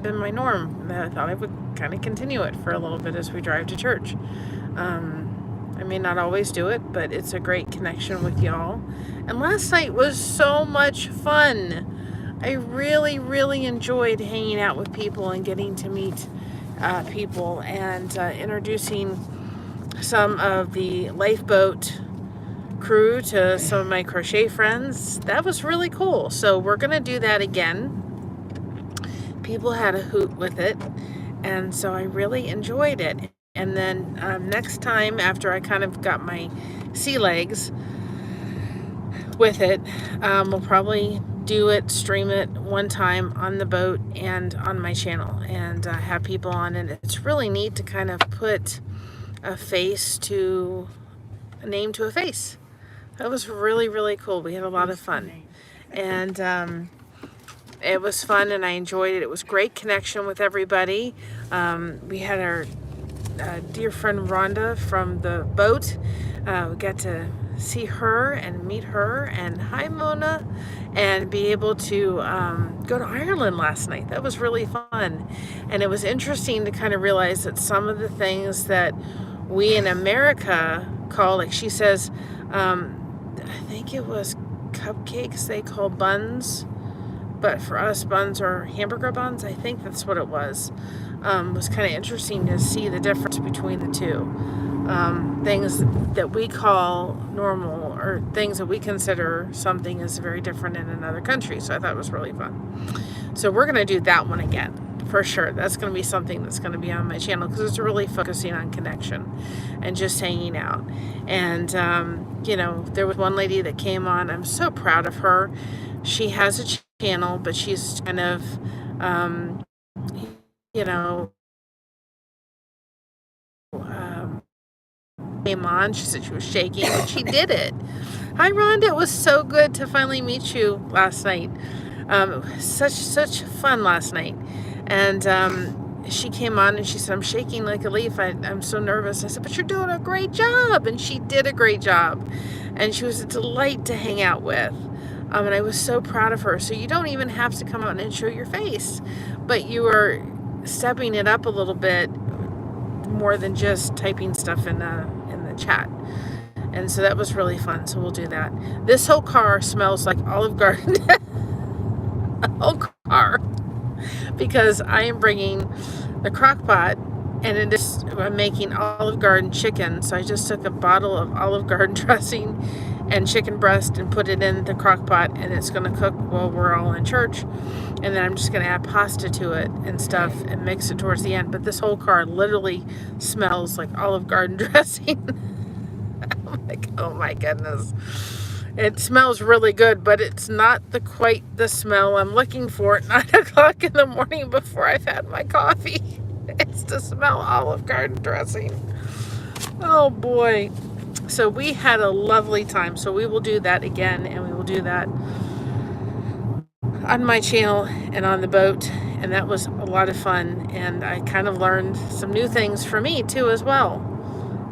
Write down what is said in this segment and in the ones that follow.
been my norm. I thought I would kind of continue it for a little bit as we drive to church. I may not always do it, but it's a great connection with y'all. And last night was so much fun. I really, really enjoyed hanging out with people and getting to meet people and introducing some of the lifeboat crew to some of my crochet friends. That was really cool. So we're going to do that again. People had a hoot with it, and so I really enjoyed it. And then next time, after I kind of got my sea legs with it, we'll probably do it, stream it one time on the boat and on my channel, and have people on it. It's really neat to kind of put a name to a face. That was really, really cool. We had a lot of fun, and it was fun, and I enjoyed it. It was great connection with everybody. We had our dear friend Rhonda from the boat. We got to see her and meet her, and hi Mona, and be able to go to Ireland last night. That was really fun, and it was interesting to kind of realize that some of the things that we in America call, like she says, I think it was cupcakes they call buns, but for us buns are hamburger buns. I think that's what it was. Was kind of interesting to see the difference between the two. Things that we call normal, or things that we consider something is very different in another country. So I thought it was really fun. So we're going to do that one again for sure. That's going to be something that's going to be on my channel, because it's really focusing on connection and just hanging out. And there was one lady that came on. I'm so proud of her. She has a channel, but she's kind of came on. She said she was shaking, but she did it. Hi Rhonda, it was so good to finally meet you last night. It was such fun last night. And she came on and she said, I'm shaking like a leaf. I'm so nervous. I said, but you're doing a great job. And she did a great job. And she was a delight to hang out with. And I was so proud of her. So you don't even have to come out and show your face, but you are stepping it up a little bit more than just typing stuff in the chat. And so that was really fun. So we'll do that. This whole car smells like Olive Garden. The whole car. Because I am bringing the crock pot, and I'm making Olive Garden chicken. So I just took a bottle of Olive Garden dressing and chicken breast and put it in the crock pot, and it's going to cook while we're all in church. And then I'm just going to add pasta to it and stuff and mix it towards the end. But this whole car literally smells like Olive Garden dressing. I'm like, oh my goodness. It smells really good, but it's not quite the smell I'm looking for at 9 o'clock in the morning before I've had my coffee. It's to smell Olive Garden dressing. Oh boy. So we had a lovely time. So we will do that again, and we will do that on my channel and on the boat. And that was a lot of fun. And I kind of learned some new things for me too as well.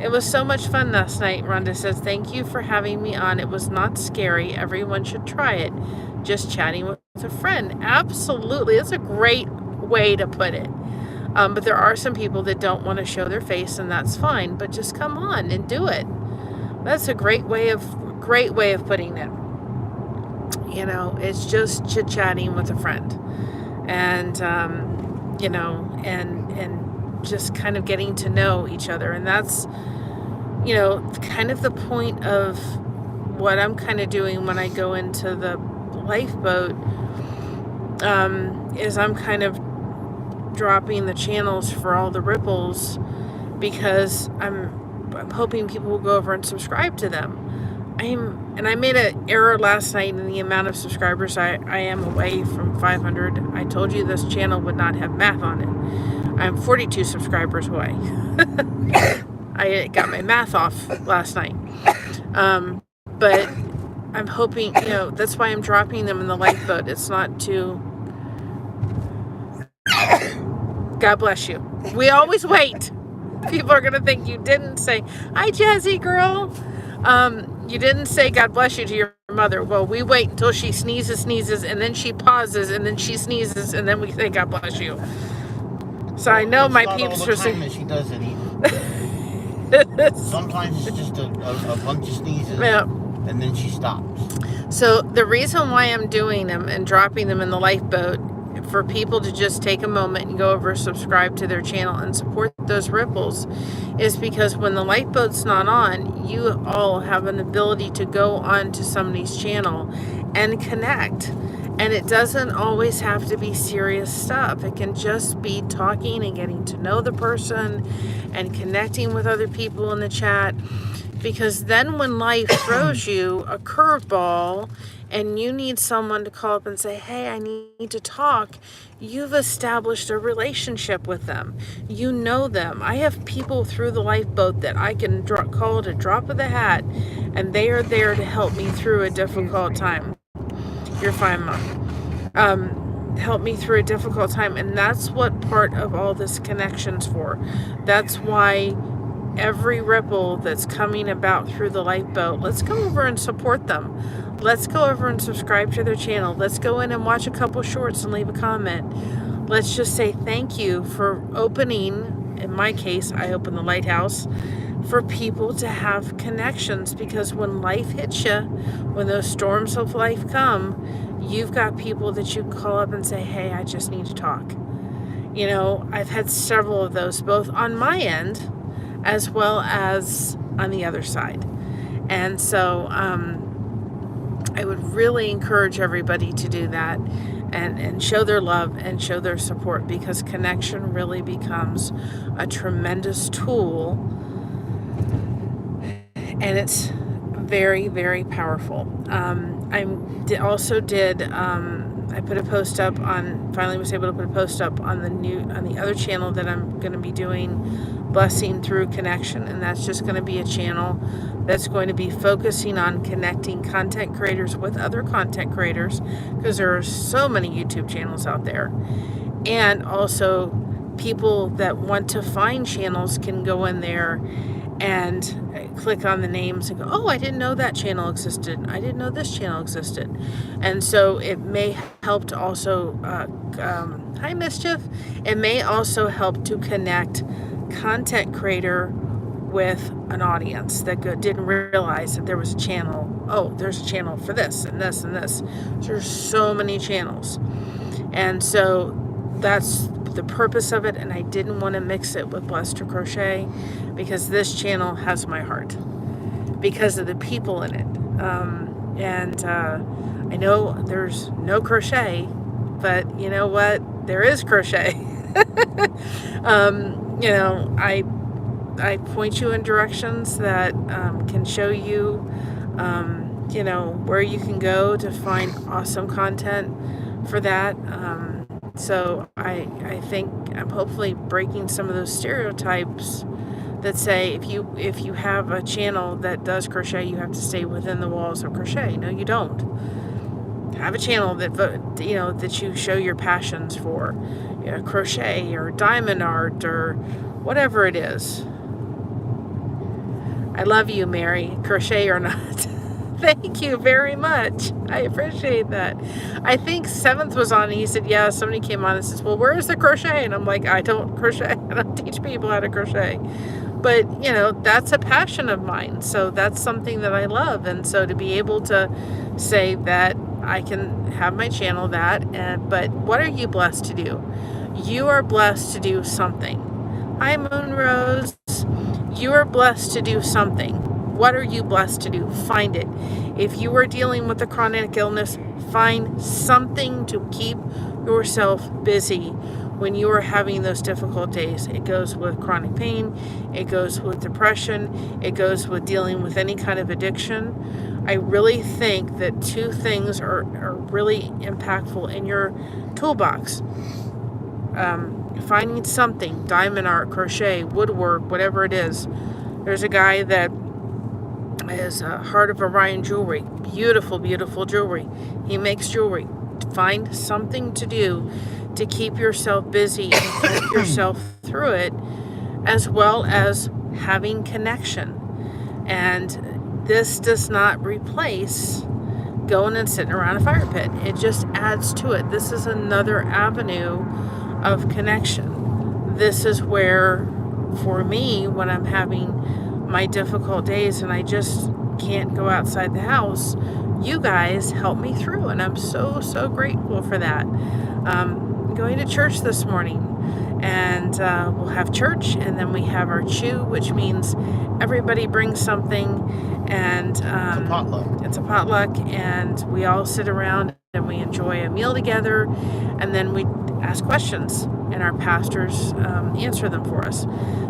It was so much fun last night. Rhonda says, thank you for having me on. It was not scary. Everyone should try it. Just chatting with a friend. Absolutely. It's a great way to put it. But there are some people that don't want to show their face, and that's fine. But just come on and do it. That's a great way of putting it. It's just chit-chatting with a friend. And, and just kind of getting to know each other. And that's, kind of the point of what I'm kind of doing when I go into the lifeboat, is I'm kind of dropping the channels for all the ripples, because I'm hoping people will go over and subscribe to them. I made an error last night in the amount of subscribers. I am away from 500. I told you this channel would not have math on it. I'm 42 subscribers away. I got my math off last night. But I'm hoping, that's why I'm dropping them in the lifeboat. It's not to... God bless you. We always wait. People are going to think you didn't say, hi, Jazzy girl. You didn't say God bless you to your mother. Well, we wait until she sneezes, and then she pauses, and then she sneezes, and then we say, God bless you. So I know my peeps are saying... She does it either. Sometimes it's just a bunch of sneezes, yeah. And then she stops. So the reason why I'm doing them and dropping them in the lifeboat, for people to just take a moment and go over, subscribe to their channel and support those ripples, is because when the lifeboat's not on, you all have an ability to go onto somebody's channel and connect. And it doesn't always have to be serious stuff. It can just be talking and getting to know the person and connecting with other people in the chat. Because then when life throws you a curveball and you need someone to call up and say, hey, I need to talk, you've established a relationship with them. You know them. I have people through the lifeboat that I can call at a drop of the hat, and they are there to help me through a difficult time. You're fine, Mom. Help me through a difficult time. And that's what part of all this connection's for. That's why every ripple that's coming about through the lifeboat, let's go over and support them. Let's go over and subscribe to their channel. Let's go in and watch a couple shorts and leave a comment. Let's just say thank you for opening, in my case, I opened the lighthouse, for people to have connections, because when life hits you, when those storms of life come, you've got people that you call up and say, hey, I just need to talk. You know, I've had several of those, both on my end as well as on the other side. And so I would really encourage everybody to do that and show their love and show their support, because connection really becomes a tremendous tool, and it's very, very powerful. I put a post up on, finally was able to put a post up on the other channel that I'm going to be doing, Blessing Through Connection, and that's just going to be a channel that's going to be focusing on connecting content creators with other content creators, because there are so many YouTube channels out there, and also people that want to find channels can go in there and click on the names and go, oh, I didn't know that channel existed. I didn't know this channel existed. And so it may help to also, hi Mischief, it may also help to connect content creator with an audience that didn't realize that there was a channel. Oh, there's a channel for this and this and this. There's so many channels. And so that's the purpose of it, and I didn't want to mix it with Blessed to Crochet, because this channel has my heart because of the people in it. I know there's no crochet, but you know what? There is crochet. You know, I point you in directions that can show you, you know, where you can go to find awesome content for that. So I think I'm hopefully breaking some of those stereotypes that say if you have a channel that does crochet, you have to stay within the walls of crochet. No, you don't. Have a channel that, you know, that you show your passions for, you know, crochet or diamond art or whatever it is. I love you, Mary, crochet or not. Thank you very much. I appreciate that. I think 7th was on, and he said, yeah, somebody came on and says, well, where's the crochet? And I'm like, I don't crochet. I don't teach people how to crochet. But, you know, that's a passion of mine. So that's something that I love. And so to be able to say that I can have my channel but what are you blessed to do? You are blessed to do something. Hi, Moon Rose. You are blessed to do something. What are you blessed to do? Find it. If you are dealing with a chronic illness, find something to keep yourself busy when you are having those difficult days. It goes with chronic pain. It goes with depression. It goes with dealing with any kind of addiction. I really think that 2 things are really impactful in your toolbox. Finding something, diamond art, crochet, woodwork, whatever it is. There's a guy that is Heart of Orion jewelry. Beautiful, beautiful jewelry. He makes jewelry. Find something to do to keep yourself busy and keep yourself through it, as well as having connection. And this does not replace going and sitting around a fire pit. It just adds to it. This is another avenue of connection. This is where, for me, when I'm having my difficult days and I just can't go outside the house, you guys help me through, and I'm so, so grateful for that. Going to church this morning, and we'll have church, and then we have our chew, which means everybody brings something, and It's a potluck. it's a potluck, and we all sit around and we enjoy a meal together, and then we ask questions, and our pastors answer them for us.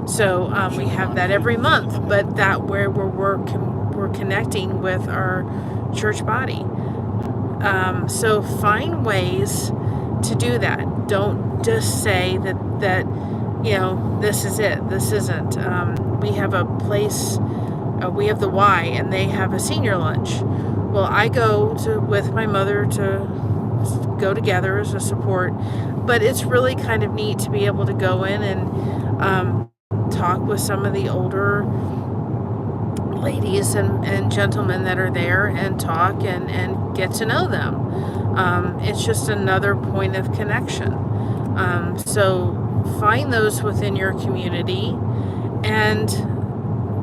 So we have that every month, but that where we're connecting with our church body. So find ways to do that. Don't just say that this is it. This isn't. We have a place. We have the Y, and they have a senior lunch. Well, I go with my mother to go together as a support, but it's really kind of neat to be able to go in and talk with some of the older ladies and gentlemen that are there, and talk and get to know them. It's just another point of connection. So find those within your community and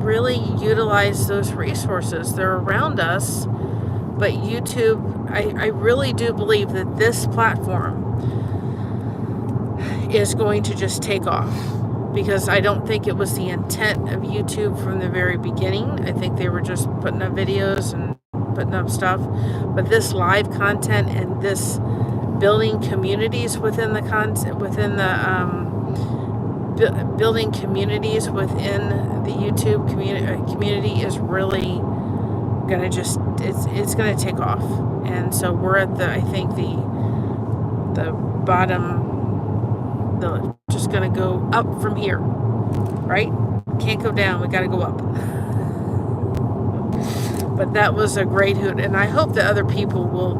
really utilize those resources. They're around us, but YouTube, I really do believe that this platform is going to just take off, because I don't think it was the intent of YouTube from the very beginning. I think they were just putting up videos and putting up stuff. But this live content and this building communities within the building communities within the YouTube community is really gonna it's gonna take off. And so we're at I think the bottom. Just gonna go up from here, right? Can't go down, we gotta go up. But that was a great hoot, and I hope that other people will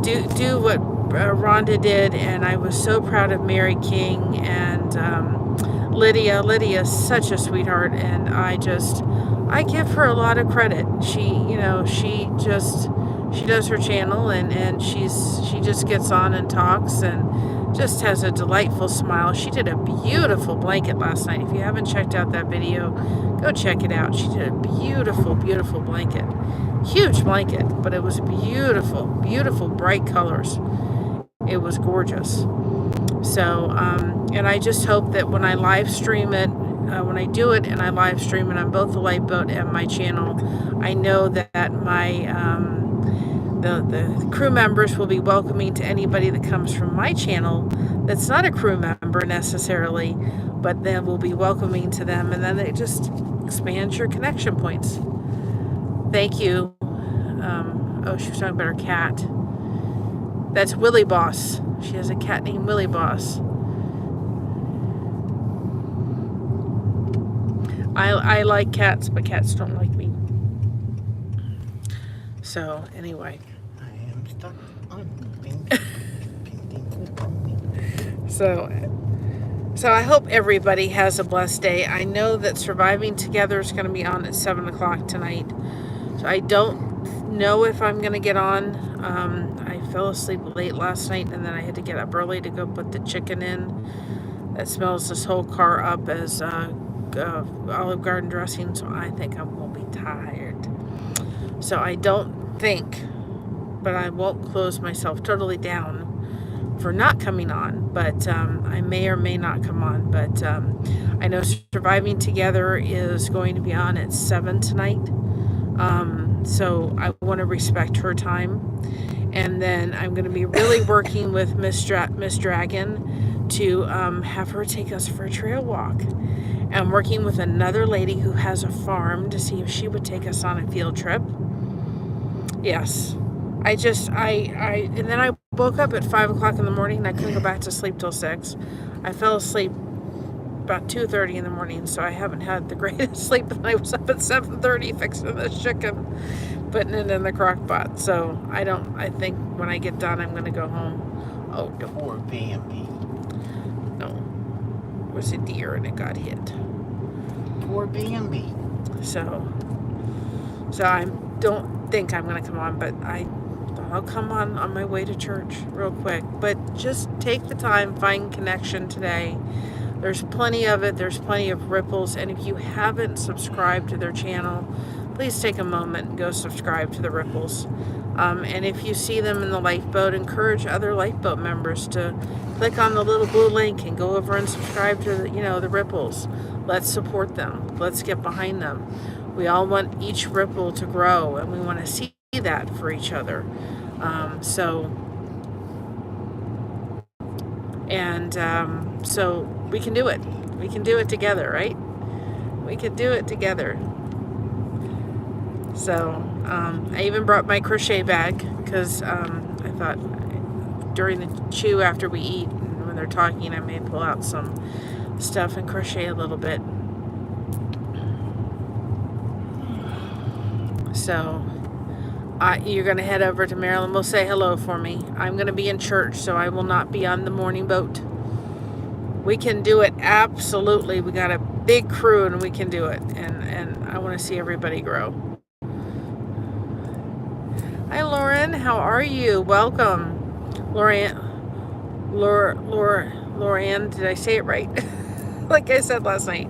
do what Rhonda did. And I was so proud of Mary King and Lydia. Lydia's such a sweetheart, and I give her a lot of credit. She does her channel, and she just gets on and talks and just has a delightful smile. She did a beautiful blanket last night. If you haven't checked out that video, go check it out. She did a beautiful, beautiful blanket. Huge blanket, but it was beautiful, beautiful, bright colors. It was gorgeous. So, and I just hope that when I live stream it, when I do it and I live stream it on both the Lifeboat and my channel, I know that my the crew members will be welcoming to anybody that comes from my channel that's not a crew member necessarily, but then we'll be welcoming to them, and then it just expands your connection points. Thank you. Oh, she was talking about her cat. That's Willie Boss. She has a cat named Willie Boss. I like cats, but cats don't like me. So anyway. I am stuck on So I hope everybody has a blessed day. I know that Surviving Together is going to be on at 7 o'clock tonight. So I don't know if I'm going to get on. I fell asleep late last night, and then I had to get up early to go put the chicken in. That smells this whole car up as Olive Garden dressing, so I think I will be tired. So I don't think, but I won't close myself totally down for not coming on, but I may or may not come on. But I know Surviving Together is going to be on at 7 tonight, so I want to respect her time. And then I'm going to be really working with Miss Dragon to have her take us for a trail walk. I'm working with another lady who has a farm to see if she would take us on a field trip. Yes. And then I woke up at 5 o'clock in the morning, and I couldn't go back to sleep till 6. I fell asleep about 2:30 in the morning, so I haven't had the greatest sleep. And I was up at 7:30 fixing this chicken, putting it in the crock pot. So I think when I get done, I'm going to go home. Oh, Poor Bambi. no. It was a deer, and it got hit. Poor Bambi. So I don't think I'm going to come on, but I'll come on my way to church real quick. But just take the time, find connection today. There's plenty of it. There's plenty of ripples. And if you haven't subscribed to their channel, please take a moment and go subscribe to the ripples. And if you see them in the lifeboat, encourage other lifeboat members to click on the little blue link and go over and subscribe to the ripples. Let's support them. Let's get behind them. We all want each ripple to grow, and we want to see that for each other. So we can do it. We can do it together, right? We can do it together. So I even brought my crochet bag because I thought during the chew after we eat, and when they're talking, I may pull out some stuff and crochet a little bit. So you're going to head over to Maryland. We'll say hello for me. I'm going to be in church, so I will not be on the morning boat. We can do it, absolutely. We got a big crew, and we can do it. And I want to see everybody grow. Hi, Lauren. How are you? Welcome. Lauren, did I say it right? Like I said last night,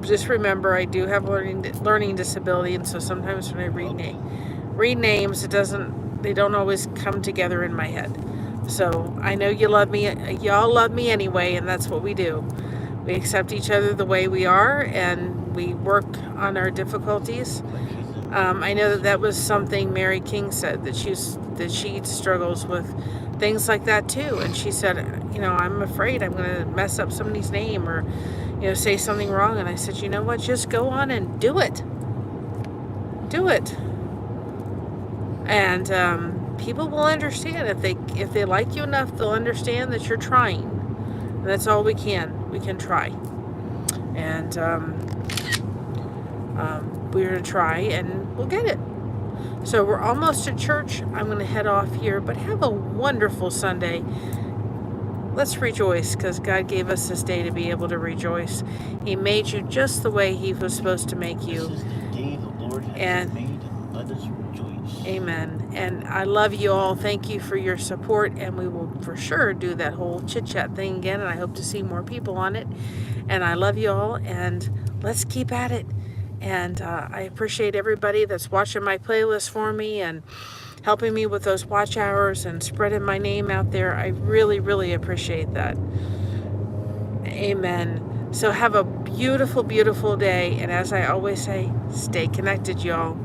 just remember I do have learning disability, and so sometimes when I read names, they don't always come together in my head. So I know you love me. Y'all love me anyway, and that's what we do. We accept each other the way we are, and we work on our difficulties. I know that was something Mary King said, that she struggles with things like that too. And she said, I'm afraid I'm going to mess up somebody's name or, say something wrong. And I said, you know what? Just go on and do it. Do it. And people will understand if they like you enough. They'll understand that you're trying. And that's all we can try. And we're going to try, and we'll get it. So we're almost at church. I'm going to head off here, but have a wonderful Sunday. Let's rejoice, because God gave us this day to be able to rejoice. He made you just the way He was supposed to make you. This is the day the Lord has made, and let us rejoice. Amen. And I love you all. Thank you for your support, and we will for sure do that whole chit-chat thing again, and I hope to see more people on it. And I love you all, and let's keep at it. And I appreciate everybody that's watching my playlist for me and helping me with those watch hours and spreading my name out there. I really, really appreciate that. Amen. So have a beautiful, beautiful day. And as I always say, stay connected, y'all.